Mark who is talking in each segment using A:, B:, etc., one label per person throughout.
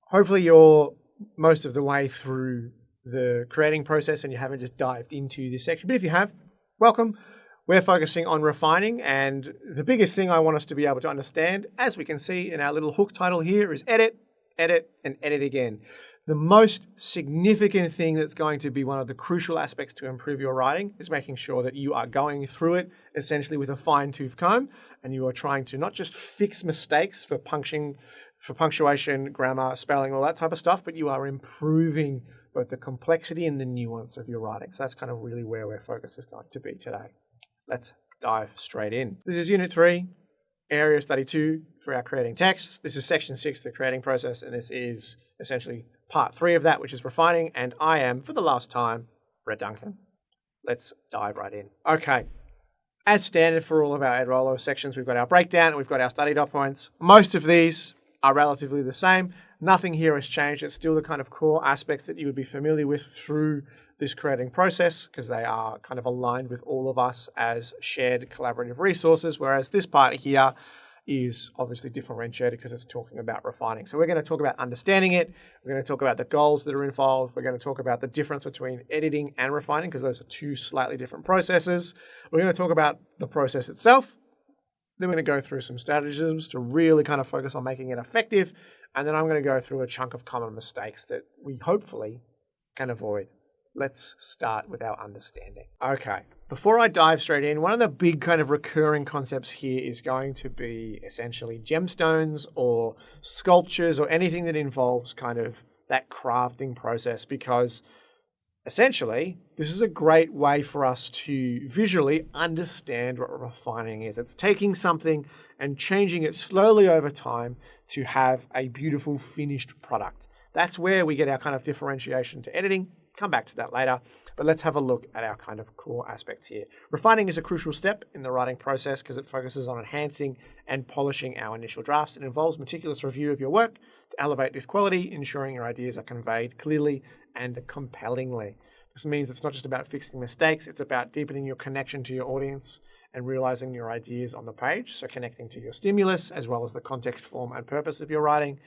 A: Hopefully you're most of the way through the creating process and you haven't just dived into this section. But if you have, welcome. We're focusing on refining, and the biggest thing I want us to be able to understand, as we can see in our little hook title here, is edit, edit, and edit again. The most significant thing that's going to be one of the crucial aspects to improve your writing is making sure that you are going through it essentially with a fine-tooth comb, and you are trying to not just fix mistakes for punctuation, grammar, spelling, all that type of stuff, but you are improving both the complexity and the nuance of your writing. So that's kind of really where our focus is going to be today. Let's dive straight in. This is Unit 3, Area Study 2 for our creating text. This is Section 6, the creating process, and this is essentially Part 3 of that, which is refining, and I am, for the last time, Brett Duncan. Let's dive right in. Okay, as standard for all of our Edrolo sections, we've got our breakdown and we've got our study dot points. Most of these are relatively the same. Nothing here has changed. It's still the kind of core aspects that you would be familiar with through this creating process, because they are kind of aligned with all of us as shared collaborative resources, whereas this part here is obviously differentiated because it's talking about refining. So we're going to talk about understanding it. We're going to talk about the goals that are involved. We're going to talk about the difference between editing and refining, because those are two slightly different processes. We're going to talk about the process itself. Then we're going to go through some stratagems to really kind of focus on making it effective. And then I'm going to go through a chunk of common mistakes that we hopefully can avoid. Let's start with our understanding. Okay, before I dive straight in, one of the big kind of recurring concepts here is going to be essentially gemstones or sculptures or anything that involves kind of that crafting process, because essentially this is a great way for us to visually understand what refining is. It's taking something and changing it slowly over time to have a beautiful finished product. That's where we get our kind of differentiation to editing. Come back to that later, but let's have a look at our kind of core aspects here. Refining is a crucial step in the writing process because it focuses on enhancing and polishing our initial drafts. It involves meticulous review of your work to elevate this quality, ensuring your ideas are conveyed clearly and compellingly. This means it's not just about fixing mistakes, it's about deepening your connection to your audience and realizing your ideas on the page, so connecting to your stimulus as well as the context, form, and purpose of your writing.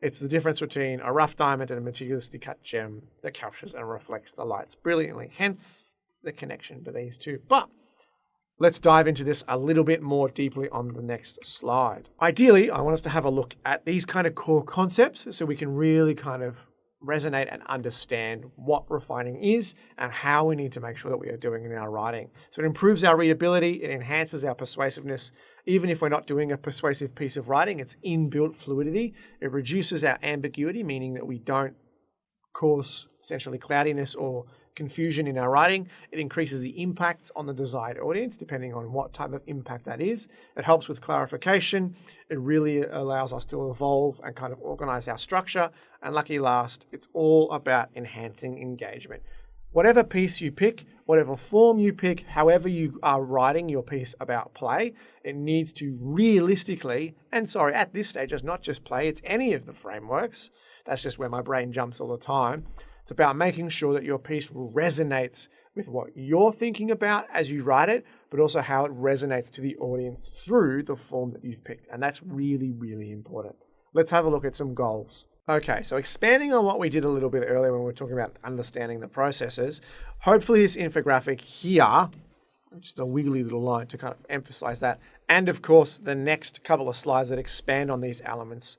A: It's the difference between a rough diamond and a meticulously cut gem that captures and reflects the lights brilliantly, hence the connection to these two. But let's dive into this a little bit more deeply on the next slide. Ideally, I want us to have a look at these kind of core concepts so we can really kind of resonate and understand what refining is and how we need to make sure that we are doing it in our writing. So it improves our readability, it enhances our persuasiveness. Even if we're not doing a persuasive piece of writing, it's inbuilt fluidity. It reduces our ambiguity, meaning that we don't cause essentially cloudiness or confusion in our writing. It increases the impact on the desired audience, depending on what type of impact that is. It helps with clarification. It really allows us to evolve and kind of organize our structure. And lucky last, it's all about enhancing engagement. Whatever piece you pick, whatever form you pick, however you are writing your piece about play, it needs to realistically, and sorry, at this stage, it's not just play, it's any of the frameworks. That's just where my brain jumps all the time. It's about making sure that your piece resonates with what you're thinking about as you write it, but also how it resonates to the audience through the form that you've picked. And that's really, really important. Let's have a look at some goals. Okay, so expanding on what we did a little bit earlier when we were talking about understanding the processes, hopefully this infographic here, just a wiggly little line to kind of emphasize that, and of course the next couple of slides that expand on these elements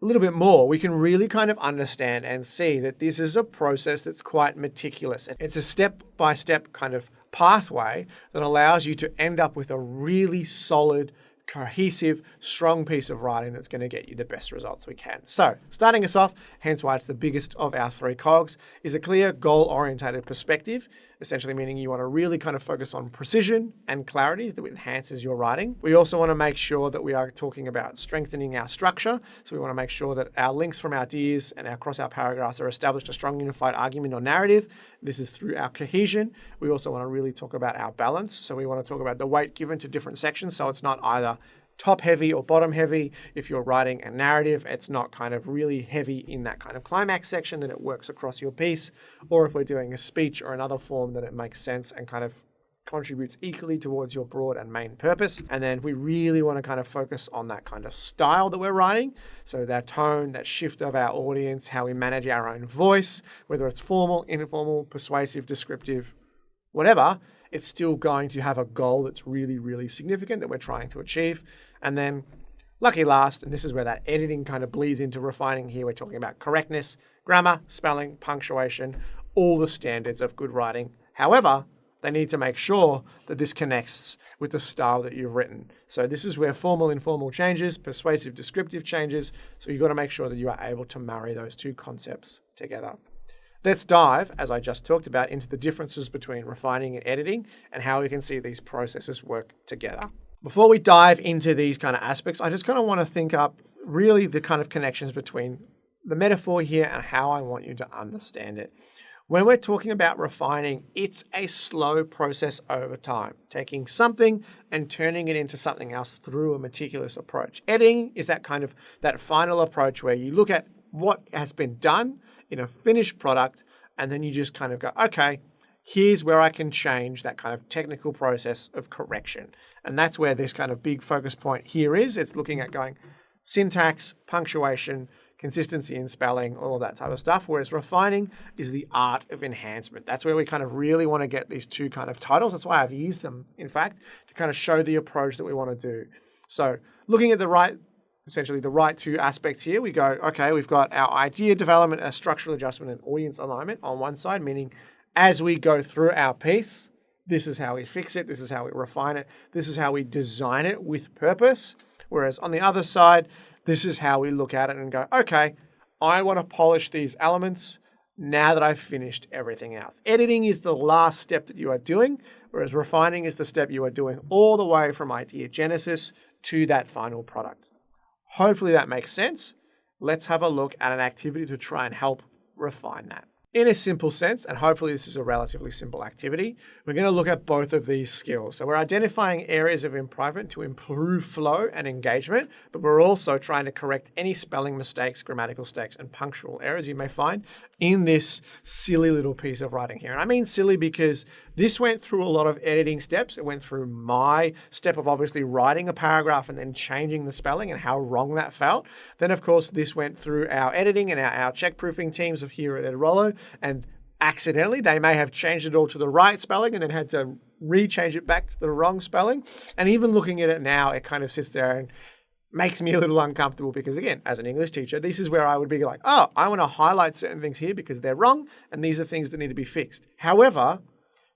A: a little bit more, we can really kind of understand and see that this is a process that's quite meticulous. It's a step-by-step kind of pathway that allows you to end up with a really solid, cohesive, strong piece of writing that's going to get you the best results we can. So, starting us off, hence why it's the biggest of our three cogs, is a clear goal-orientated perspective, essentially meaning you want to really kind of focus on precision and clarity that enhances your writing. We also want to make sure that we are talking about strengthening our structure. So we want to make sure that our links from our ideas and across our paragraphs are established a strong unified argument or narrative. This is through our cohesion. We also want to really talk about our balance. So we want to talk about the weight given to different sections. So it's not either top heavy or bottom heavy. If you're writing a narrative, it's not kind of really heavy in that kind of climax section, that it works across your piece. Or if we're doing a speech or another form, that it makes sense and kind of contributes equally towards your broad and main purpose. And then we really want to kind of focus on that kind of style that we're writing. So that tone, that shift of our audience, how we manage our own voice, whether it's formal, informal, persuasive, descriptive, whatever, it's still going to have a goal that's really, really significant that we're trying to achieve. And then lucky last, and this is where that editing kind of bleeds into refining here, we're talking about correctness, grammar, spelling, punctuation, all the standards of good writing. However, they need to make sure that this connects with the style that you've written. So this is where formal, informal changes, persuasive, descriptive changes. So you've got to make sure that you are able to marry those two concepts together. Let's dive, as I just talked about, into the differences between refining and editing and how we can see these processes work together. Before we dive into these kind of aspects, I just kind of want to think up really the kind of connections between the metaphor here and how I want you to understand it. When we're talking about refining, it's a slow process over time, taking something and turning it into something else through a meticulous approach. Editing is that final approach where you look at what has been done in a finished product, and then you just kind of go, okay, here's where I can change that kind of technical process of correction. And that's where this kind of big focus point here is. It's looking at going syntax, punctuation, consistency in spelling, all of that type of stuff. Whereas refining is the art of enhancement. That's where we kind of really want to get these two kind of titles. That's why I've used them, in fact, to kind of show the approach that we want to do. So looking at essentially the right two aspects here, we go, okay, we've got our idea development, a structural adjustment, and audience alignment on one side, meaning as we go through our piece, this is how we fix it, this is how we refine it, this is how we design it with purpose. Whereas on the other side, this is how we look at it and go, okay, I want to polish these elements now that I've finished everything else. Editing is the last step that you are doing, whereas refining is the step you are doing all the way from idea genesis to that final product. Hopefully that makes sense. Let's have a look at an activity to try and help refine that. In a simple sense, and hopefully this is a relatively simple activity, we're going to look at both of these skills. So we're identifying areas of improvement to improve flow and engagement, but we're also trying to correct any spelling mistakes, grammatical mistakes, and punctual errors you may find in this silly little piece of writing here. And I mean silly because this went through a lot of editing steps. It went through my step of obviously writing a paragraph and then changing the spelling and how wrong that felt. Then, of course, this went through our editing and our check proofing teams of here at Edrolo. And accidentally, they may have changed it all to the right spelling and then had to rechange it back to the wrong spelling. And even looking at it now, it kind of sits there and makes me a little uncomfortable because, again, as an English teacher, this is where I would be like, oh, I want to highlight certain things here because they're wrong and these are things that need to be fixed. However,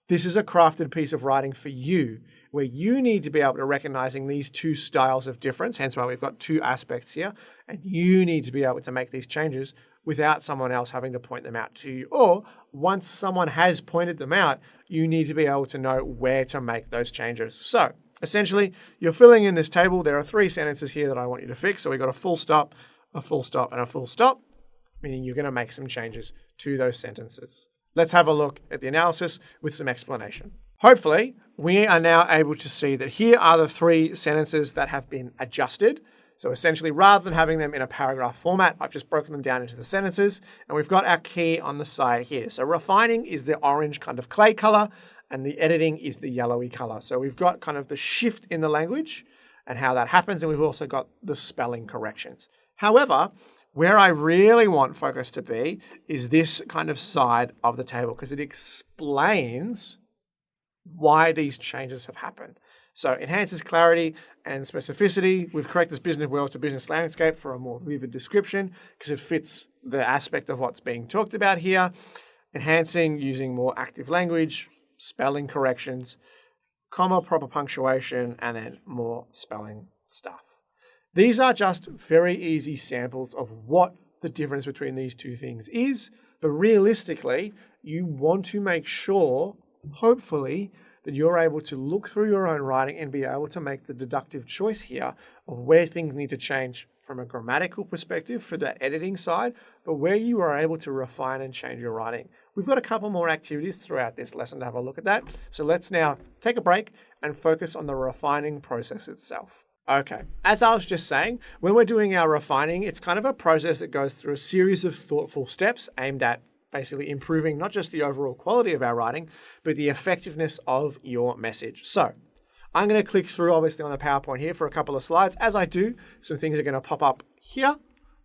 A: this is a crafted piece of writing for you where you need to be able to recognizing these two styles of difference, hence why we've got two aspects here, and you need to be able to make these changes without someone else having to point them out to you. Or once someone has pointed them out, you need to be able to know where to make those changes. So essentially, you're filling in this table. There are 3 sentences here that I want you to fix. So we've got a full stop, and a full stop, meaning you're going to make some changes to those sentences. Let's have a look at the analysis with some explanation. Hopefully, we are now able to see that here are the 3 sentences that have been adjusted. So essentially, rather than having them in a paragraph format, I've just broken them down into the sentences, and we've got our key on the side here. So refining is the orange kind of clay color, and the editing is the yellowy color. So we've got kind of the shift in the language and how that happens, and we've also got the spelling corrections. However, where I really want focus to be is this kind of side of the table because it explains why these changes have happened. So enhances clarity and specificity. We've corrected this business world to business landscape for a more vivid description because it fits the aspect of what's being talked about here. Enhancing using more active language, spelling corrections, comma, proper punctuation, and then more spelling stuff. These are just very easy samples of what the difference between these two things is, but realistically, you want to make sure, hopefully, that you're able to look through your own writing and be able to make the deductive choice here of where things need to change from a grammatical perspective for the editing side, but where you are able to refine and change your writing. We've got a couple more activities throughout this lesson to have a look at that. So let's now take a break and focus on the refining process itself. Okay, as I was just saying, when we're doing our refining, it's kind of a process that goes through a series of thoughtful steps aimed at basically improving not just the overall quality of our writing, but the effectiveness of your message. So I'm going to click through obviously on the PowerPoint here for a couple of slides. As I do, some things are going to pop up here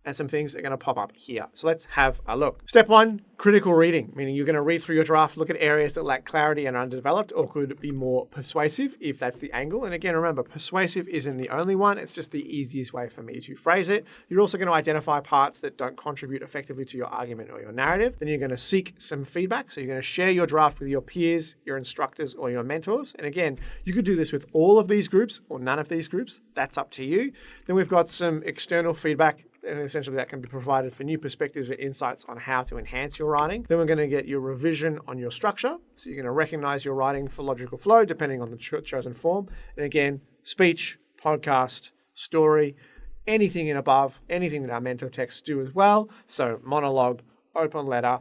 A: and some things are going to pop up here. So let's have a look. Step 1, critical reading, meaning you're going to read through your draft, look at areas that lack clarity and are underdeveloped or could be more persuasive if that's the angle. And again, remember, persuasive isn't the only one. It's just the easiest way for me to phrase it. You're also going to identify parts that don't contribute effectively to your argument or your narrative. Then you're going to seek some feedback. So you're going to share your draft with your peers, your instructors, or your mentors. And again, you could do this with all of these groups or none of these groups. That's up to you. Then we've got some external feedback, and essentially that can be provided for new perspectives and insights on how to enhance your writing. Then we're going to get your revision on your structure. So you're going to recognize your writing for logical flow depending on the chosen form. And again, speech, podcast, story, anything in above, anything that our mentor texts do as well. So monologue, open letter,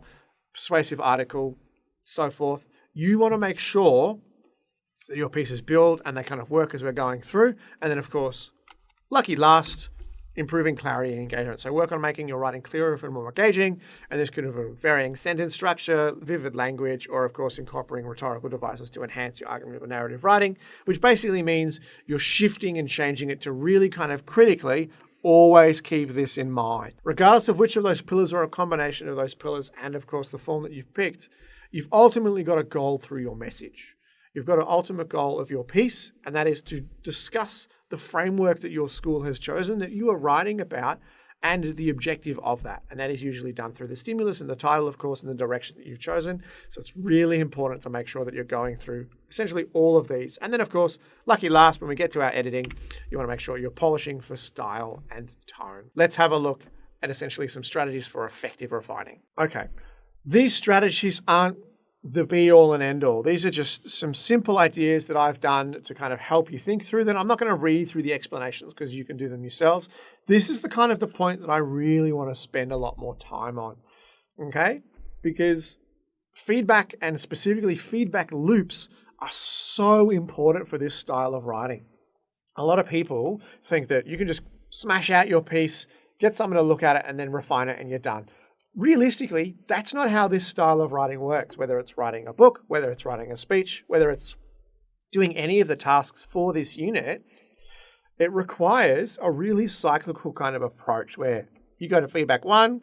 A: persuasive article, so forth. You want to make sure that your pieces build and they kind of work as we're going through. And then of course, lucky last, improving clarity and engagement. So work on making your writing clearer and more engaging. And this could have a varying sentence structure, vivid language, or of course, incorporating rhetorical devices to enhance your argument or narrative writing, which basically means you're shifting and changing it to really kind of critically always keep this in mind. Regardless of which of those pillars or a combination of those pillars, and of course, the form that you've picked, you've ultimately got a goal through your message. You've got an ultimate goal of your piece, and that is to discuss the framework that your school has chosen that you are writing about and the objective of that. And that is usually done through the stimulus and the title, of course, and the direction that you've chosen. So it's really important to make sure that you're going through essentially all of these. And then, of course, lucky last, when we get to our editing, you want to make sure you're polishing for style and tone. Let's have a look at essentially some strategies for effective refining. Okay, these strategies aren't the be-all and end-all. These are just some simple ideas that I've done to kind of help you think through them. I'm not going to read through the explanations because you can do them yourselves. This is the kind of the point that I really want to spend a lot more time on, okay? Because feedback and specifically feedback loops are so important for this style of writing. A lot of people think that you can just smash out your piece, get someone to look at it and then refine it and you're done. Realistically, that's not how this style of writing works, whether it's writing a book, whether it's writing a speech, whether it's doing any of the tasks for this unit. It requires a really cyclical kind of approach where you go to feedback 1,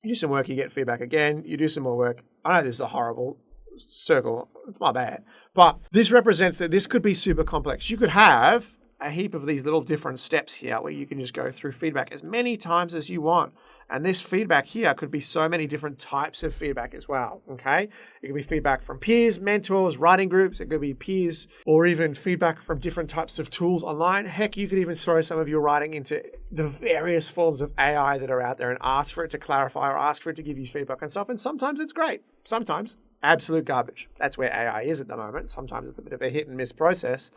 A: you do some work, you get feedback again, you do some more work. I know this is a horrible circle, it's my bad, but this represents that this could be super complex. You could have a heap of these little different steps here where you can just go through feedback as many times as you want. And this feedback here could be so many different types of feedback as well, okay? It could be feedback from peers, mentors, writing groups. It could be peers or even feedback from different types of tools online. Heck, you could even throw some of your writing into the various forms of AI that are out there and ask for it to clarify or ask for it to give you feedback and stuff. And sometimes it's great. Sometimes absolute garbage. That's where AI is at the moment. Sometimes it's a bit of a hit and miss process.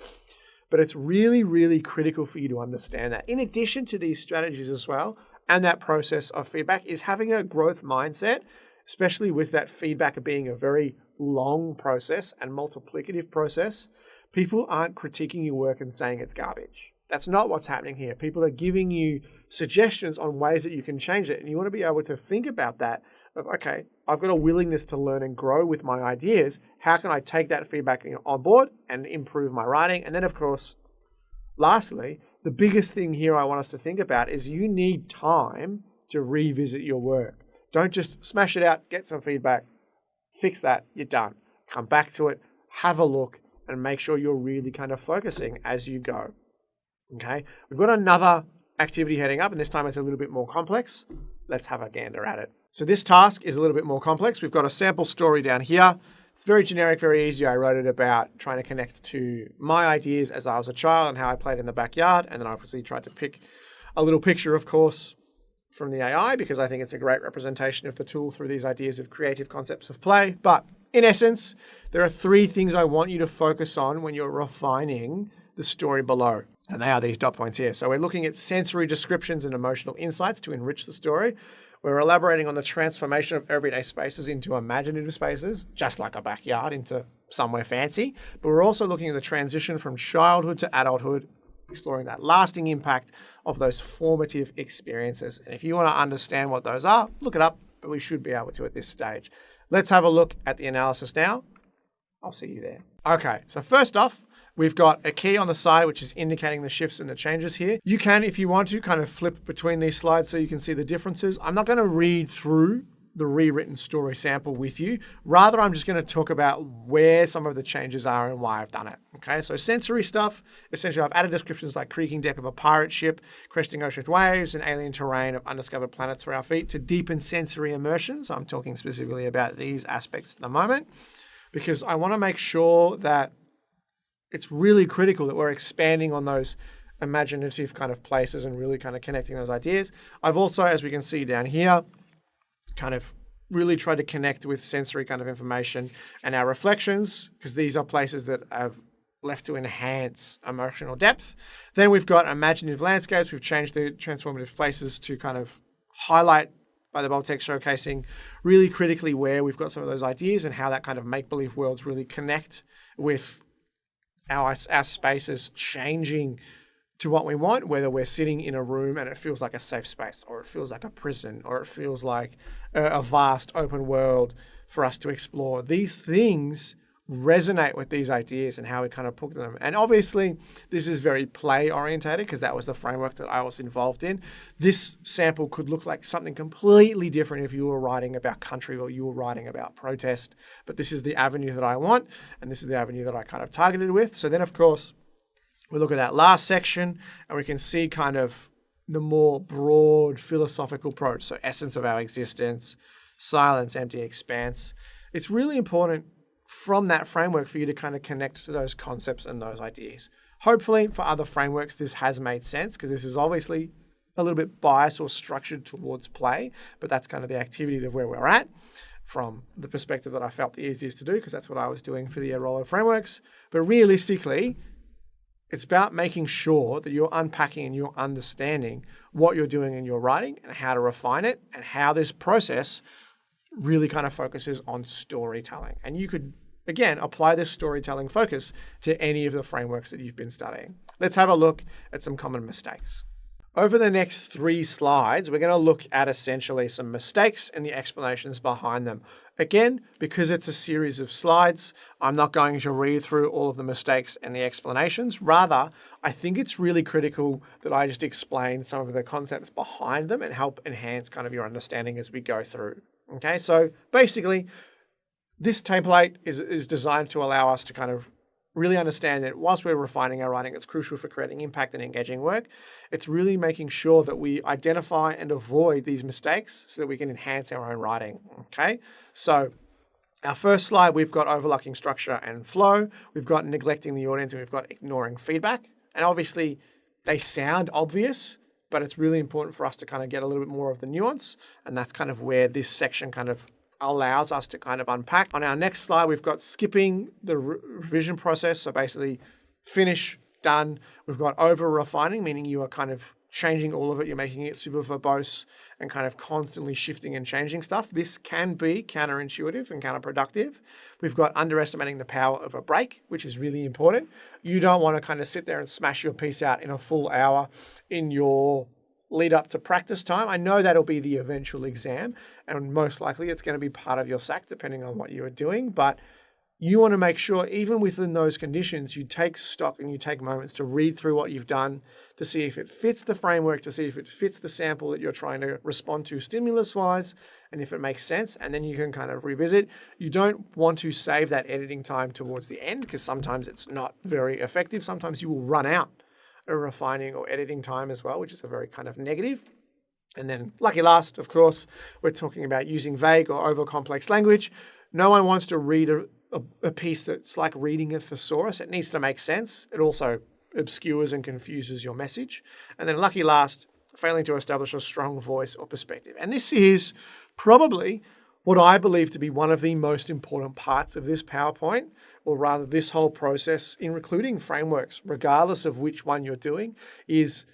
A: But it's really, really critical for you to understand that. In addition to these strategies as well, and that process of feedback is having a growth mindset, especially with that feedback being a very long process and multiplicative process. People aren't critiquing your work and saying it's garbage. That's not what's happening here. People are giving you suggestions on ways that you can change it. And you want to be able to think about that of, okay, I've got a willingness to learn and grow with my ideas. How can I take that feedback on board and improve my writing? And then, of course, lastly, the biggest thing here I want us to think about is you need time to revisit your work. Don't just smash it out, get some feedback, fix that, you're done. Come back to it, have a look, and make sure you're really kind of focusing as you go. Okay, we've got another activity heading up, and this time it's a little bit more complex. Let's have a gander at it. So this task is a little bit more complex. We've got a sample story down here. It's very generic, very easy. I wrote it about trying to connect to my ideas as I was a child and how I played in the backyard. And then I obviously tried to pick a little picture, of course, from the AI because I think it's a great representation of the tool through these ideas of creative concepts of play. But in essence, there are 3 things I want you to focus on when you're refining the story below. And they are these dot points here. So we're looking at sensory descriptions and emotional insights to enrich the story. We're elaborating on the transformation of everyday spaces into imaginative spaces, just like a backyard, into somewhere fancy. But we're also looking at the transition from childhood to adulthood, exploring that lasting impact of those formative experiences. And if you want to understand what those are, look it up. but we should be able to at this stage. Let's have a look at the analysis now. I'll see you there. Okay, so first off, we've got a key on the side, which is indicating the shifts and the changes here. You can, if you want to, kind of flip between these slides so you can see the differences. I'm not going to read through the rewritten story sample with you. Rather, I'm just going to talk about where some of the changes are and why I've done it. Okay, so sensory stuff. Essentially, I've added descriptions like creaking deck of a pirate ship, cresting ocean waves, and alien terrain of undiscovered planets for our feet to deepen sensory immersion. So I'm talking specifically about these aspects at the moment because I want to make sure that it's really critical that we're expanding on those imaginative kind of places and really kind of connecting those ideas. I've also, as we can see down here, kind of really tried to connect with sensory kind of information and our reflections, because these are places that I've left to enhance emotional depth. Then we've got imaginative landscapes. We've changed the transformative places to kind of highlight by the bold text showcasing really critically where we've got some of those ideas and how that kind of make-believe worlds really connect with our spaces changing to what we want, whether we're sitting in a room and it feels like a safe space, or it feels like a prison, or it feels like a vast open world for us to explore. These things resonate with these ideas and how we kind of put them. And obviously, this is very play-orientated because that was the framework that I was involved in. This sample could look like something completely different if you were writing about country or you were writing about protest. But this is the avenue that I want, and this is the avenue that I kind of targeted with. So then, of course, we look at that last section and we can see kind of the more broad philosophical approach. So essence of our existence, silence, empty expanse. It's really important from that framework for you to kind of connect to those concepts and those ideas. Hopefully for other frameworks, this has made sense because this is obviously a little bit biased or structured towards play, but that's kind of the activity of where we're at from the perspective that I felt the easiest to do because that's what I was doing for the Edrolo frameworks. But realistically, it's about making sure that you're unpacking and you're understanding what you're doing in your writing and how to refine it and how this process really kind of focuses on storytelling. And you could, again, apply this storytelling focus to any of the frameworks that you've been studying. Let's have a look at some common mistakes. Over the next 3 slides, we're going to look at essentially some mistakes and the explanations behind them. Again, because it's a series of slides, I'm not going to read through all of the mistakes and the explanations. Rather, I think it's really critical that I just explain some of the concepts behind them and help enhance kind of your understanding as we go through. Okay, so basically, this template is designed to allow us to kind of really understand that whilst we're refining our writing, it's crucial for creating impact and engaging work. It's really making sure that we identify and avoid these mistakes so that we can enhance our own writing. Okay, so our first slide, we've got overlooking structure and flow. We've got neglecting the audience, and we've got ignoring feedback. And obviously, they sound obvious, but it's really important for us to kind of get a little bit more of the nuance. And that's kind of where this section kind of allows us to kind of unpack. On our next slide, we've got skipping the revision process. So basically finish, done. We've got over refining, meaning you are kind of changing all of it. You're making it super verbose and kind of constantly shifting and changing stuff. This can be counterintuitive and counterproductive. We've got underestimating the power of a break, which is really important. You don't want to kind of sit there and smash your piece out in a full hour in your lead up to practice time. I know that'll be the eventual exam, and most likely it's going to be part of your SAC depending on what you are doing, but you want to make sure even within those conditions, you take stock and you take moments to read through what you've done to see if it fits the framework, to see if it fits the sample that you're trying to respond to stimulus-wise, and if it makes sense, and then you can kind of revisit. You don't want to save that editing time towards the end because sometimes it's not very effective. Sometimes you will run out refining or editing time as well, which is a very kind of negative. And then lucky last, of course, we're talking about using vague or over complex language. No one wants to read a piece that's like reading a thesaurus. It needs to make sense. It also obscures and confuses your message. And then lucky last, failing to establish a strong voice or perspective. And this is probably what I believe to be one of the most important parts of this PowerPoint, or rather this whole process, including frameworks, regardless of which one you're doing, is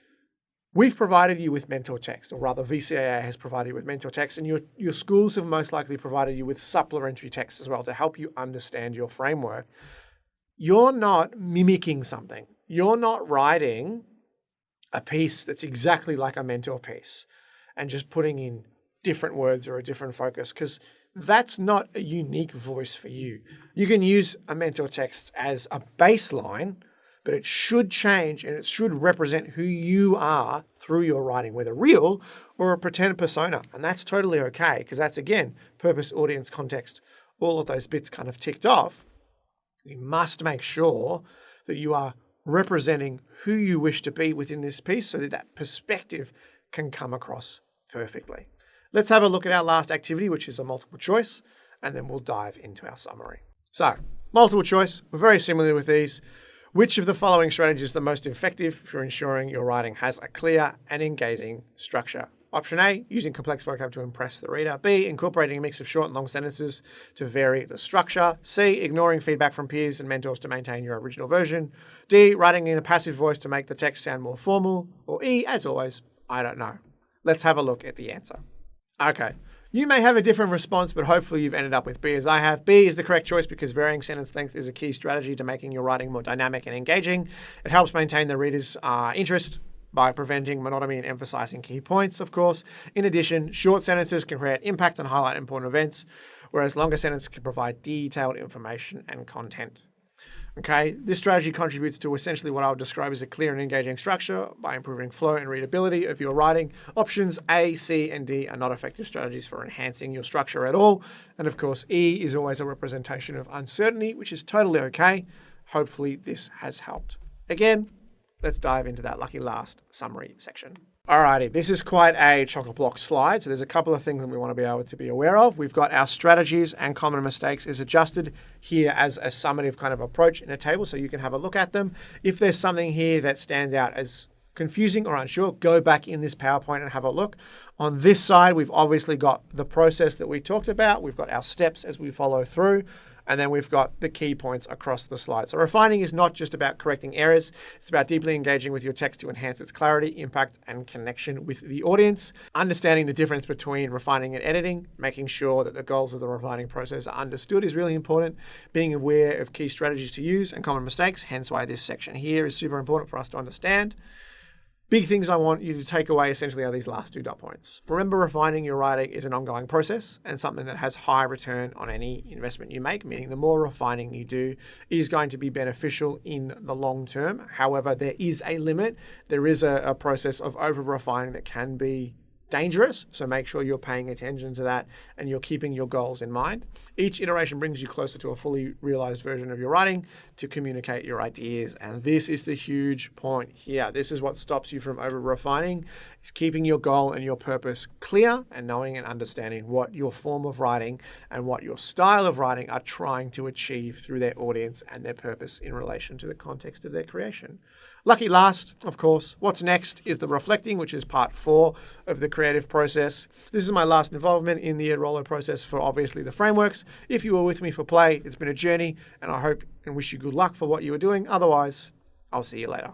A: we've provided you with mentor text, or rather VCEA has provided you with mentor text, and your schools have most likely provided you with supplementary text as well to help you understand your framework. You're not mimicking something. You're not writing a piece that's exactly like a mentor piece and just putting in different words or a different focus, because that's not a unique voice for you. You can use a mentor text as a baseline, but it should change and it should represent who you are through your writing, whether real or a pretend persona. And that's totally okay, because that's, again, purpose, audience, context, all of those bits kind of ticked off. You must make sure that you are representing who you wish to be within this piece so that that perspective can come across perfectly. Let's have a look at our last activity, which is a multiple choice, and then we'll dive into our summary. So, multiple choice, we're very similar with these. Which of the following strategies is the most effective for ensuring your writing has a clear and engaging structure? Option A, using complex vocab to impress the reader. B, incorporating a mix of short and long sentences to vary the structure. C, ignoring feedback from peers and mentors to maintain your original version. D, writing in a passive voice to make the text sound more formal. Or E, as always, I don't know. Let's have a look at the answer. Okay, you may have a different response, but hopefully you've ended up with B as I have. B is the correct choice because varying sentence length is a key strategy to making your writing more dynamic and engaging. It helps maintain the reader's interest by preventing monotony and emphasizing key points, of course. In addition, short sentences can create impact and highlight important events, whereas longer sentences can provide detailed information and content. Okay, this strategy contributes to essentially what I would describe as a clear and engaging structure by improving flow and readability of your writing. Options A, C, and D are not effective strategies for enhancing your structure at all. And of course, E is always a representation of uncertainty, which is totally okay. Hopefully this has helped. Again, let's dive into that lucky last summary section. Alrighty, this is quite a chock-a-block slide, so there's a couple of things that we want to be able to be aware of. We've got our strategies and common mistakes is adjusted here as a summative kind of approach in a table, so you can have a look at them. If there's something here that stands out as confusing or unsure, go back in this PowerPoint and have a look. On this side, we've obviously got the process that we talked about. We've got our steps as we follow through. And then we've got the key points across the slide. So refining is not just about correcting errors. It's about deeply engaging with your text to enhance its clarity, impact, and connection with the audience. Understanding the difference between refining and editing, making sure that the goals of the refining process are understood is really important. Being aware of key strategies to use and common mistakes, hence why this section here is super important for us to understand. Big things I want you to take away essentially are these last 2 dot points. Remember, refining your writing is an ongoing process and something that has high return on any investment you make, meaning the more refining you do is going to be beneficial in the long term. However, there is a limit. There is a process of over-refining that can be dangerous, so make sure you're paying attention to that and you're keeping your goals in mind. Each iteration brings you closer to a fully realized version of your writing to communicate your ideas, and this is the huge point here. This is what stops you from over-refining, is keeping your goal and your purpose clear and knowing and understanding what your form of writing and what your style of writing are trying to achieve through their audience and their purpose in relation to the context of their creation. Lucky last, of course, what's next is the reflecting, which is part 4 of the creative process. This is my last involvement in the Edrolo process for obviously the frameworks. If you were with me for play, it's been a journey, and I hope and wish you good luck for what you are doing. Otherwise, I'll see you later.